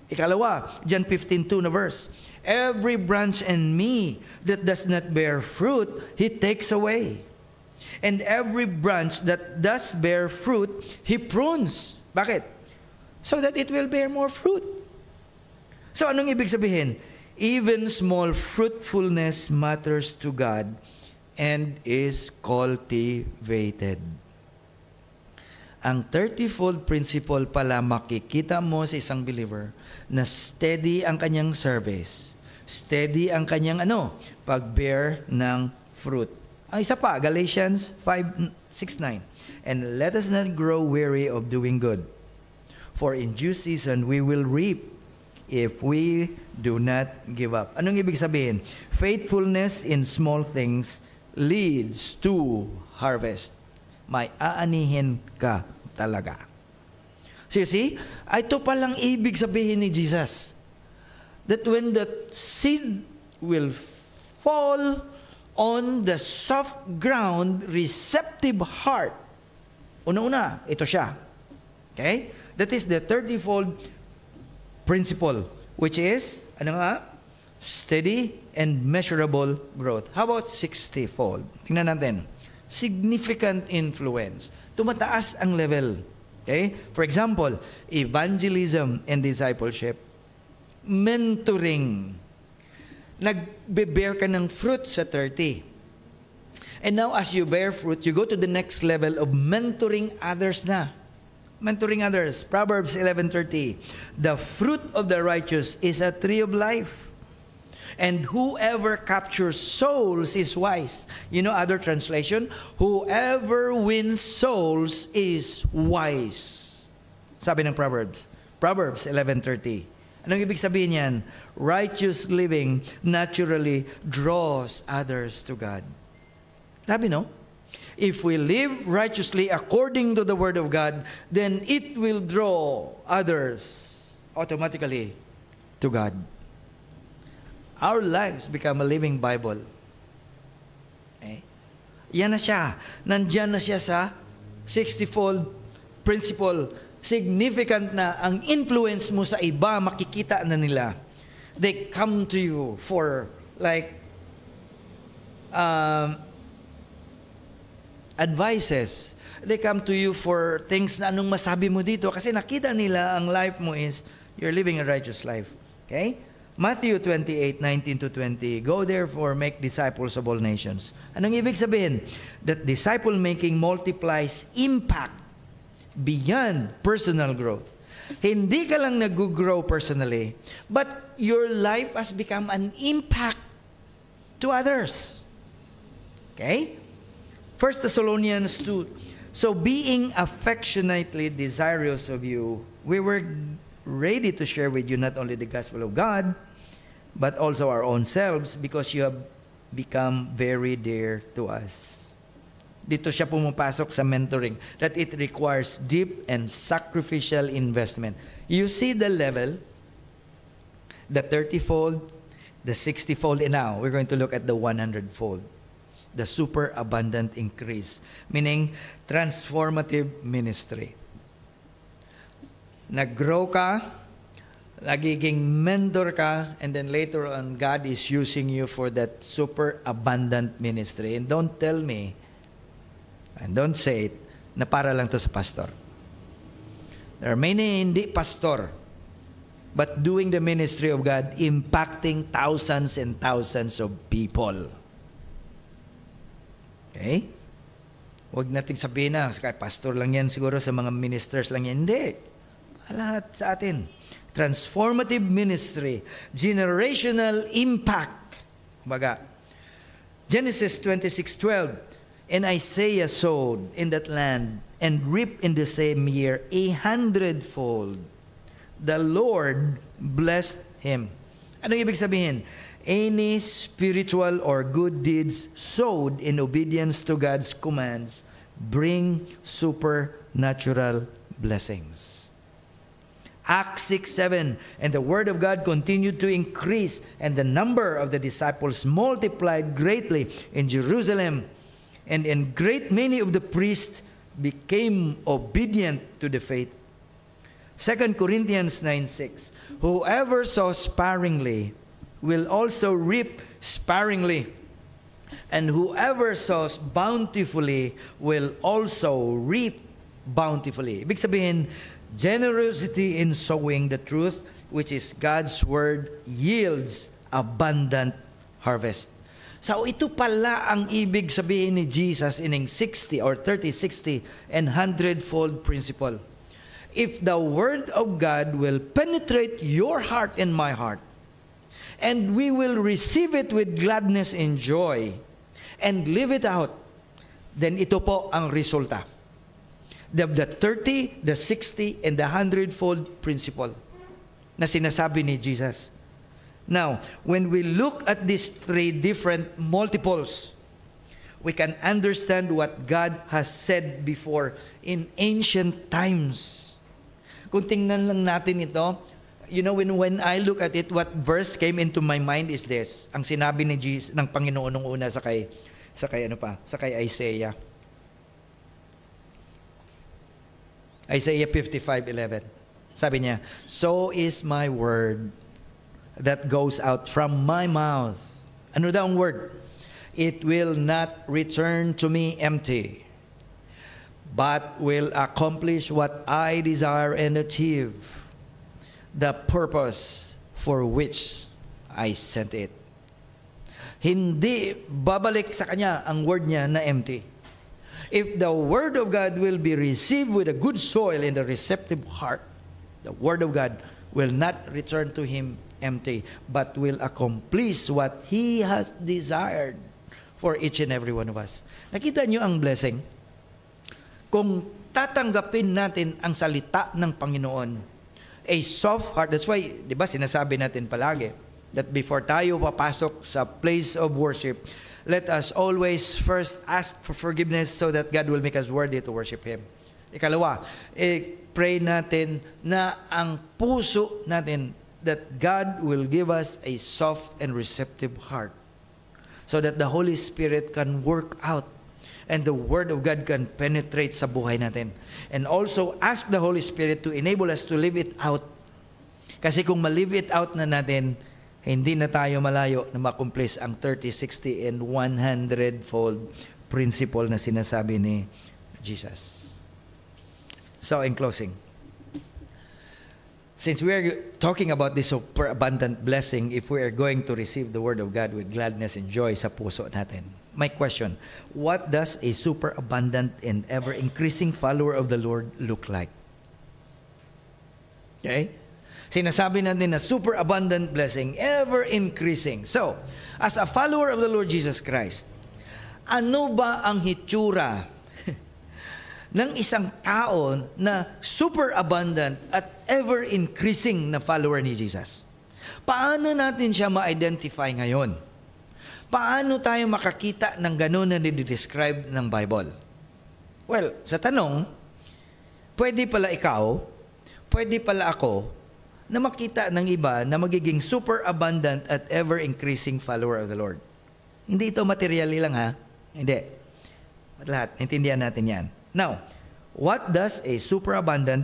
Ikalawa, John 15:2 na verse. Every branch in me that does not bear fruit, He takes away. And every branch that does bear fruit, He prunes. Bakit? So that it will bear more fruit. So anong ibig sabihin? Even small fruitfulness matters to God and is cultivated. Ang 30-fold principle pala makikita mo sa isang believer na steady ang kanyang service. Steady ang kanyang pag-bear ng fruit. Ang isa pa, Galatians 5:6-9. And let us not grow weary of doing good. For in due season we will reap if we do not give up. Anong ibig sabihin? Faithfulness in small things leads to harvest. May aanihin ka talaga. So you see, ito palang ibig sabihin ni Jesus. That when the seed will fall on the soft ground, receptive heart, una-una, ito siya. Okay? That is the 30-fold principle, which is, steady and measurable growth. How about 60-fold? Tingnan natin. Significant influence. Tumataas ang level. Okay? For example, evangelism and discipleship. Mentoring. Nagbe-bear ka ng fruit sa 30. And now as you bear fruit, you go to the next level of mentoring others na. Mentoring others. Proverbs 11:30. The fruit of the righteous is a tree of life. And whoever captures souls is wise. You know other translation? Whoever wins souls is wise. Sabi ng Proverbs. Proverbs 11:30. Anong ibig sabihin yan? Righteous living naturally draws others to God. Sabi no? If we live righteously according to the Word of God, then it will draw others automatically to God. Our lives become a living Bible. Okay? Yan na siya. Nandyan na siya sa 60-fold principle. Significant na ang influence mo sa iba, makikita na nila. They come to you for advices. They come to you for things na anong masabi mo dito kasi nakita nila ang life mo is you're living a righteous life. Okay? Matthew 28:19-20, go therefore make disciples of all nations. Anong ibig sabihin? That disciple making multiplies impact beyond personal growth. Hindi ka lang nag-grow personally, but your life has become an impact to others. Okay? 1 Thessalonians 2. So being affectionately desirous of you, we were ready to share with you not only the gospel of God, but also our own selves, because you have become very dear to us. Dito siya pumapasok sa mentoring, that it requires deep and sacrificial investment. You see the level, the 30-fold, the 60-fold, and now we're going to look at the 100-fold. The super abundant increase, meaning transformative ministry. Nag-grow ka, nagiging mentor ka, and then later on, God is using you for that super abundant ministry. And don't tell me, and don't say it, na para lang to sa pastor. There are many hindi pastor, but doing the ministry of God, impacting thousands and thousands of people. Okay? Huwag nating sabihin na, pastor lang yan siguro, sa mga ministers lang yan. Hindi. Lahat sa atin. Transformative ministry. Generational impact. Baga. Genesis 26:12. And Isaiah sowed in that land and reaped in the same year 100-fold. The Lord blessed him. Anong ibig sabihin? Any spiritual or good deeds sowed in obedience to God's commands bring supernatural blessings. Acts 6:7, and the word of God continued to increase, and the number of the disciples multiplied greatly in Jerusalem, and great many of the priests became obedient to the faith. 2 Corinthians 9:6, whoever sows sparingly will also reap sparingly, and whoever sows bountifully will also reap bountifully. Ibig sabihin, generosity in sowing the truth, which is God's word, yields abundant harvest. So ito pala ang ibig sabihin ni Jesus in 60 or 30, 60, and 100-fold principle. If the word of God will penetrate your heart and my heart, and we will receive it with gladness and joy, and live it out, then ito po ang resulta. The 30, the 60, and the 100-fold principle na sinasabi ni Jesus. Now, when we look at these three different multiples, we can understand what God has said before in ancient times. Kung tingnan lang natin ito, you know, when I look at it, what verse came into my mind is this. Ang sinabi ni Jesus, ng Panginoon nung una sa kay Isaiah. Isaiah 55:11. Sabi niya, so is my word that goes out from my mouth. Ano daw ang word? It will not return to me empty, but will accomplish what I desire and achieve the purpose for which I sent it. Hindi babalik sa kanya ang word niya na empty. If the word of God will be received with a good soil in the receptive heart, the word of God will not return to him empty, but will accomplish what he has desired for each and every one of us. Nakita niyo ang blessing? Kung tatanggapin natin ang salita ng Panginoon, a soft heart, that's why, di ba, sinasabi natin palagi, that before tayo papasok sa place of worship, let us always first ask for forgiveness so that God will make us worthy to worship Him. Ikalawa, pray natin na ang puso natin, that God will give us a soft and receptive heart so that the Holy Spirit can work out and the Word of God can penetrate sa buhay natin. And also, ask the Holy Spirit to enable us to live it out. Kasi kung ma-live it out na natin, hindi na tayo malayo na makumplis ang 30, 60, and 100-fold principle na sinasabi ni Jesus. So, in closing, since we are talking about this superabundant blessing, if we are going to receive the Word of God with gladness and joy sa puso natin, my question, what does a superabundant and ever-increasing follower of the Lord look like? Okay? Sinasabi natin na superabundant blessing, ever-increasing. So, as a follower of the Lord Jesus Christ, ano ba ang hitsura ng isang tao na super abundant at ever-increasing na follower ni Jesus? Paano natin siya ma-identify ngayon? Paano tayo makakita ng gano'n na nidescribe ng Bible? Well, sa tanong, pwede pala ikaw, pwede pala ako, na makita ng iba na magiging super abundant at ever-increasing follower of the Lord. Hindi ito materially lang, ha? Hindi. At lahat, intindihan natin yan. Now, what does a superabundant,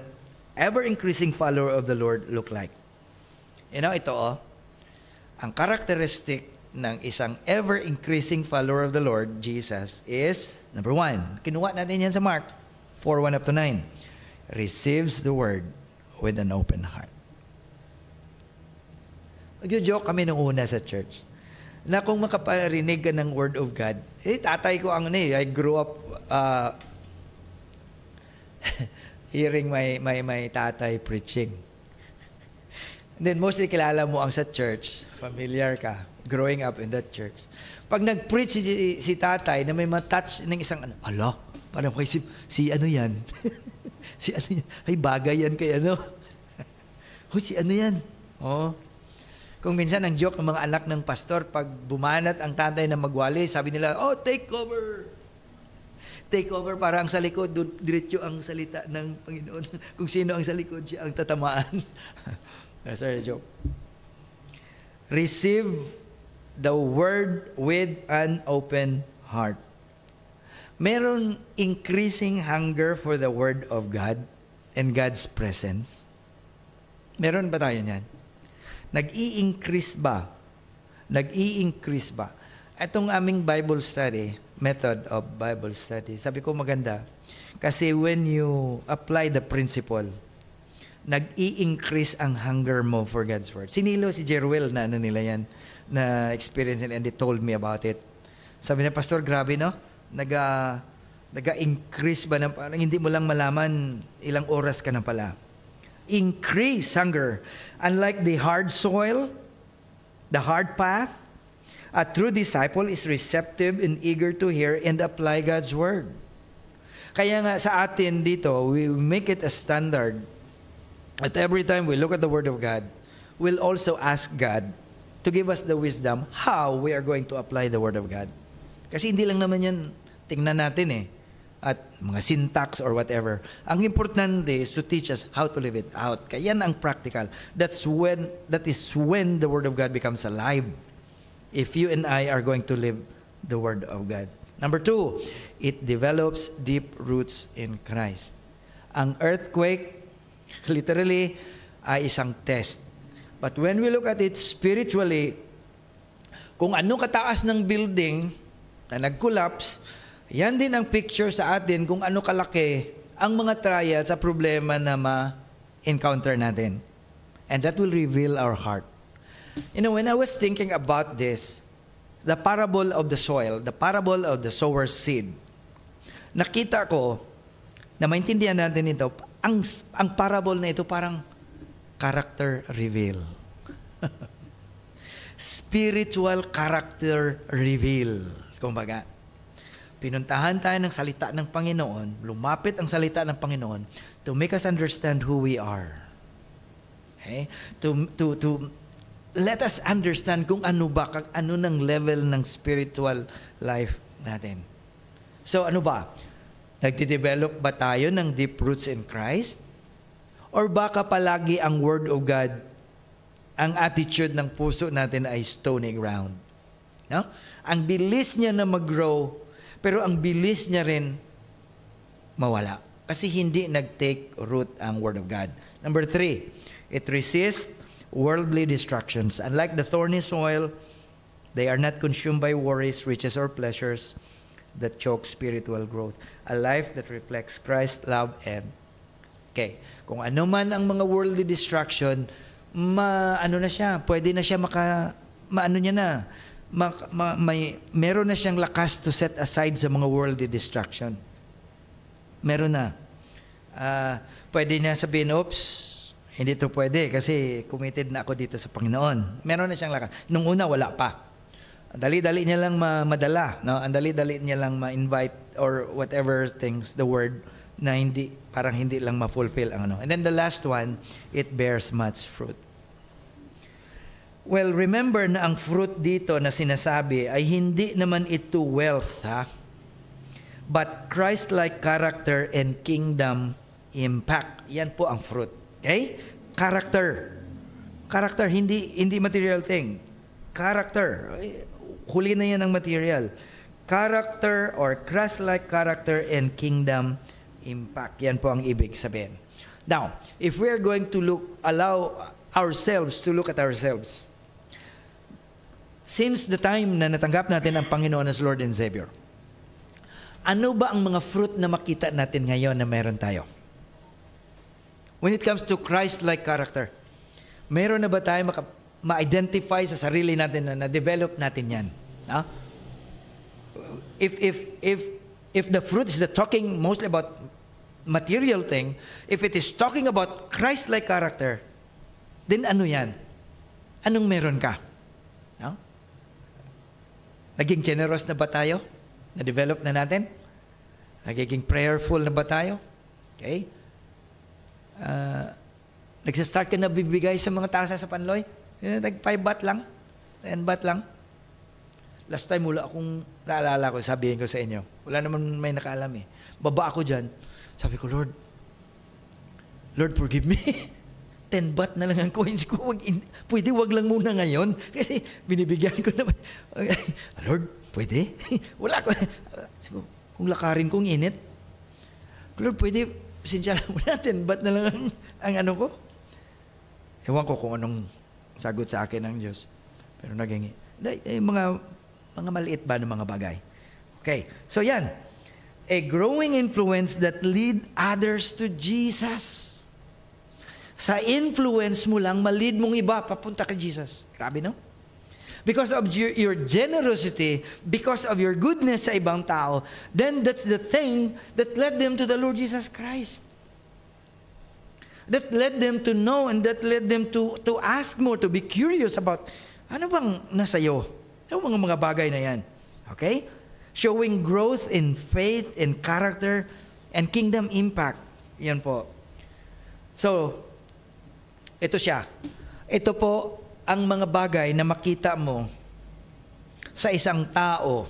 ever-increasing follower of the Lord look like? You know, ito, ang characteristic ng isang ever-increasing follower of the Lord, Jesus, is, number 1, kinuha natin yan sa Mark 4:1-9, receives the word with an open heart. Nag-joke kami nung una sa church na kung makaparinig ka ng Word of God, tatay ko ang I grew up hearing my tatay preaching. And then mostly kilala mo ang sa church, familiar ka, growing up in that church. Pag nag-preach si tatay na may matouch ng isang ala, parang maisip, si ano yan? Si ano yan? Ay, bagay yan kay ano? Si ano yan? Oh. Kung minsan ang joke ng mga anak ng pastor, pag bumanat ang tatay na magwali, sabi nila, oh, take over. Take over para ang sa likod, diretso ang salita ng Panginoon. Kung sino ang sa likod, siya ang tatamaan. That's a joke. Receive the word with an open heart. Meron increasing hunger for the word of God and God's presence. Meron ba tayo niyan? Nag-i-increase ba? Nag-i-increase ba? Itong aming Bible study, method of Bible study, sabi ko maganda. Kasi when you apply the principle, nag-i-increase ang hunger mo for God's Word. Sinilo si Jeruel na ano nila yan, na experience and they told me about it. Sabi niya, Pastor, grabe no? Nag-increase ba na parang hindi mo lang malaman ilang oras ka na pala. Increase hunger. Unlike the hard soil, the hard path, a true disciple is receptive and eager to hear and apply God's Word. Kaya nga sa atin dito, we make it a standard at every time we look at the Word of God, we'll also ask God to give us the wisdom how we are going to apply the Word of God. Kasi hindi lang naman yan tingnan natin at mga syntax or whatever. Ang importante is to teach us how to live it out. Kaya yan ang practical. That is when the Word of God becomes alive. If you and I are going to live the Word of God. Number 2, it develops deep roots in Christ. Ang earthquake, literally, ay isang test. But when we look at it spiritually, kung ano kataas ng building na nag-collapse, yan din ang picture sa atin kung ano kalaki ang mga trials sa problema na ma-encounter natin. And that will reveal our heart. You know, when I was thinking about this, the parable of the soil, the parable of the sower's seed, nakita ko na maintindihan natin ito, ang parable na ito parang character reveal. Spiritual character reveal. Kumbaga, pinuntahan tayo ng salita ng Panginoon, lumapit ang salita ng Panginoon to make us understand who we are. Okay? To let us understand kung ano ba, ano ng level ng spiritual life natin. So ano ba? Nagde-develop ba tayo ng deep roots in Christ? Or baka palagi ang Word of God, ang attitude ng puso natin ay stony ground? No? Ang bilis niya na mag-grow, pero ang bilis niya rin mawala. Kasi hindi nag-take root ang Word of God. Number 3, it resists worldly distractions. Unlike the thorny soil, they are not consumed by worries, riches, or pleasures that choke spiritual growth. A life that reflects Christ's love and Okay. Kung ano man ang mga worldly distraction, pwede na siya meron na siyang lakas to set aside sa mga worldly distraction. Meron na. Pwede niya sabihin, oops, hindi to pwede kasi committed na ako dito sa Panginoon. Meron na siyang lakas. Nung una, wala pa. Ang dali-dali niya lang madala. No? Ang dali-dali niya lang ma-invite or whatever things, the word, na parang hindi lang ma-fulfill ang ano. And then the last one, it bears much fruit. Well, remember na ang fruit dito na sinasabi ay hindi naman ito wealth, ha? But Christ-like character and kingdom impact. Yan po ang fruit. Okay? Character. Character, hindi material thing. Character. Huli na yan ang material. Character or Christ-like character and kingdom impact. Yan po ang ibig sabihin. Now, if we're going to allow ourselves to look at ourselves, since the time na natanggap natin ang Panginoon as Lord and Savior, ano ba ang mga fruit na makita natin ngayon na meron tayo? When it comes to Christ-like character, meron na ba tayo ma-identify sa sarili natin na na-develop natin yan? No? If the fruit is talking mostly about material thing, if it is talking about Christ-like character, then ano yan? Anong meron ka? No? Naging generous na ba tayo? Na-develop na natin? Nagiging prayerful na ba tayo? Okay? Nagsastart ka na bibigay sa mga tasa sa panloy? Nag 5 baht lang? 10 baht lang? Last time, wala akong naalala ko, sabihin ko sa inyo. Wala naman may nakaalam eh. Baba ako dyan. Sabi ko, Lord, forgive me. 10 baht na lang ang coins ko. Pwede, wag lang muna ngayon. Kasi binibigyan ko naman. Lord, pwede? Wala ko. Kung lakarin kong init. Lord, pwede, sinsya lang muna, 10 baht na lang ang ano ko. Ewan ko kung anong sagot sa akin ng Diyos. Pero naging, mga maliit ba ng mga bagay? Okay, so yan. A growing influence that lead others to Jesus. Sa influence mo lang, malid mong iba papunta kay Jesus. Grabe, no? Because of your generosity, because of your goodness sa ibang tao, then that's the thing that led them to the Lord Jesus Christ. That led them to know and that led them to ask more, to be curious about, ano bang nasa iyo? Ano mga bagay na yan? Okay? Showing growth in faith, in character, and kingdom impact. Yan po. So, ito siya. Ito po ang mga bagay na makita mo sa isang tao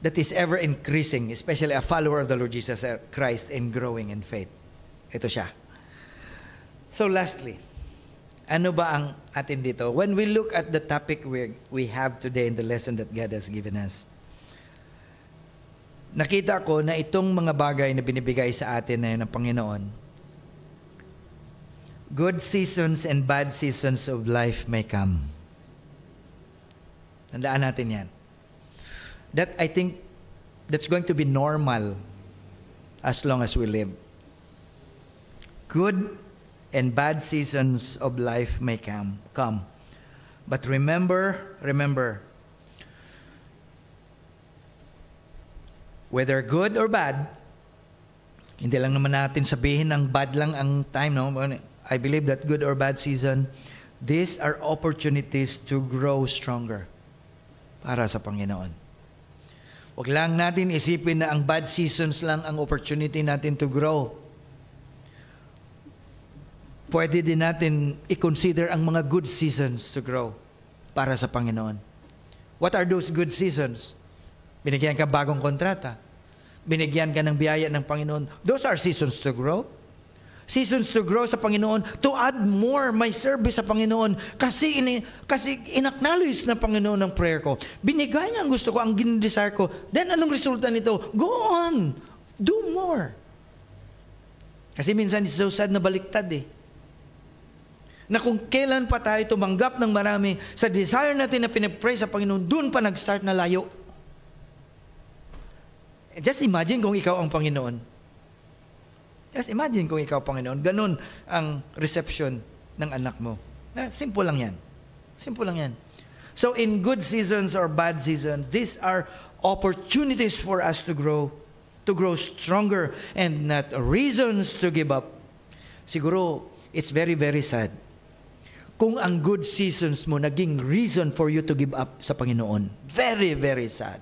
that is ever increasing, especially a follower of the Lord Jesus Christ and growing in faith. Ito siya. So lastly, ano ba ang atin dito? When we look at the topic we have today in the lesson that God has given us, nakita ko na itong mga bagay na binibigay sa atin na yun ng Panginoon, good seasons and bad seasons of life may come. Tandaan natin yan. That I think that's going to be normal as long as we live. Good and bad seasons of life may come. But remember, whether good or bad, hindi lang naman natin sabihin ang bad lang ang time, no? I believe that good or bad season, these are opportunities to grow stronger para sa Panginoon. Huwag lang natin isipin na ang bad seasons lang ang opportunity natin to grow. Pwede din natin i-consider ang mga good seasons to grow para sa Panginoon. What are those good seasons? Binigyan ka bagong kontrata. Binigyan ka ng biyaya ng Panginoon. Those are seasons to grow. Seasons to grow sa Panginoon, to add more my service sa Panginoon kasi in-acknowledge na Panginoon ng prayer ko. Binigay niya ang gusto ko, ang ginidesire ko. Then anong resulta nito? Go on! Do more! Kasi minsan it's so sad na baliktad eh. Na kung kailan pa tayo tumanggap ng marami sa desire natin na pinipray sa Panginoon, doon pa nag-start na layo. Just imagine kung ikaw ang Panginoon. Just imagine kung ikaw, Panginoon, ganun ang reception ng anak mo. Simple lang yan. Simple lang yan. So in good seasons or bad seasons, these are opportunities for us to grow stronger, and not reasons to give up. Siguro, it's very, very sad kung ang good seasons mo naging reason for you to give up sa Panginoon. Very, very sad.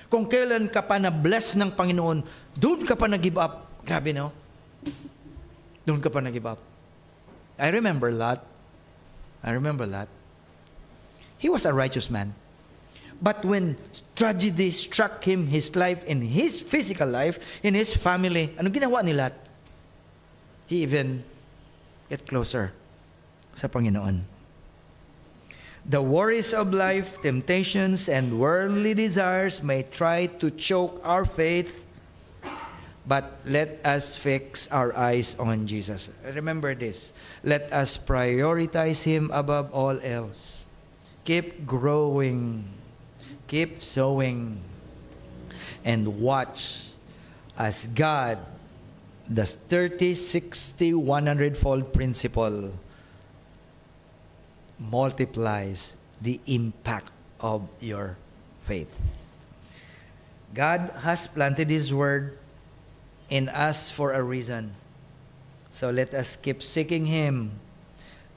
Kung kailan ka pa na-bless ng Panginoon, doon ka pa nag-give up. Grabe, no? Doon ka pa nag-give up. I remember Lot. He was a righteous man. But when tragedy struck him, his life, in his physical life, in his family, ano ginawa ni Lot? He even get closer sa Panginoon. The worries of life, temptations, and worldly desires may try to choke our faith, but let us fix our eyes on Jesus. Remember this. Let us prioritize Him above all else. Keep growing. Keep sowing. And watch as God, the 30, 60, 100-fold principle, multiplies the impact of your faith. God has planted His Word in us for a reason. So let us keep seeking Him.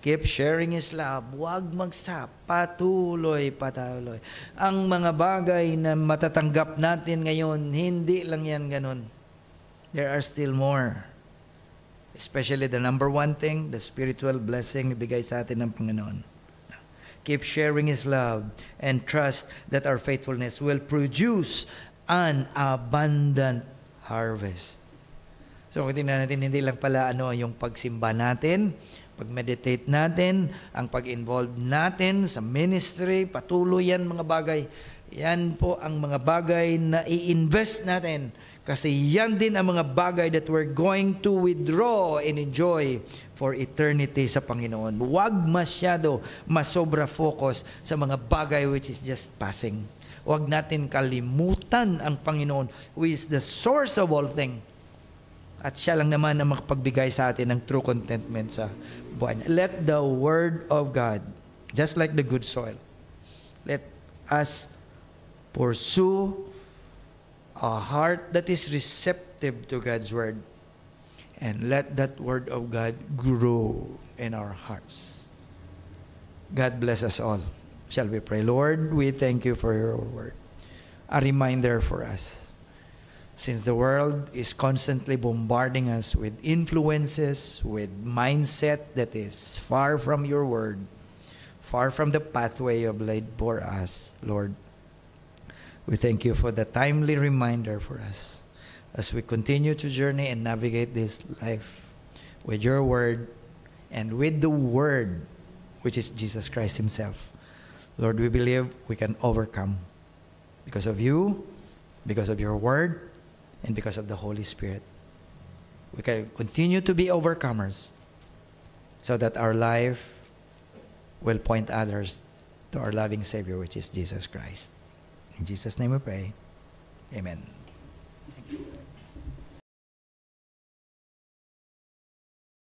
Keep sharing His love. Huwag mag-stop. Patuloy. Ang mga bagay na matatanggap natin ngayon, hindi lang yan ganun. There are still more. Especially the number one thing, the spiritual blessing ibigay sa atin ng Panginoon. Keep sharing His love and trust that our faithfulness will produce an abundant harvest. So, tingnan natin, hindi lang pala yung pagsimba natin, pag-meditate natin, ang pag-involve natin sa ministry, patuloy yan mga bagay. Yan po ang mga bagay na i-invest natin. Kasi yan din ang mga bagay that we're going to withdraw and enjoy for eternity sa Panginoon. Huwag masyado masobra focus sa mga bagay which is just passing. Huwag natin kalimutan ang Panginoon who is the source of all things. At siya lang naman ang makapagbigay sa atin ng true contentment sa buhay. Let the Word of God, just like the good soil, let us pursue a heart that is receptive to God's Word, and let that Word of God grow in our hearts. God bless us all. Shall we pray? Lord, we thank you for your Word. A reminder for us. Since the world is constantly bombarding us with influences, with mindset that is far from your Word, far from the pathway you have laid for us, Lord, we thank you for the timely reminder for us as we continue to journey and navigate this life with your Word and with the Word, which is Jesus Christ Himself. Lord, we believe we can overcome because of you, because of your Word, and because of the Holy Spirit. We can continue to be overcomers so that our life will point others to our loving Savior, which is Jesus Christ. In Jesus' name we pray. Amen.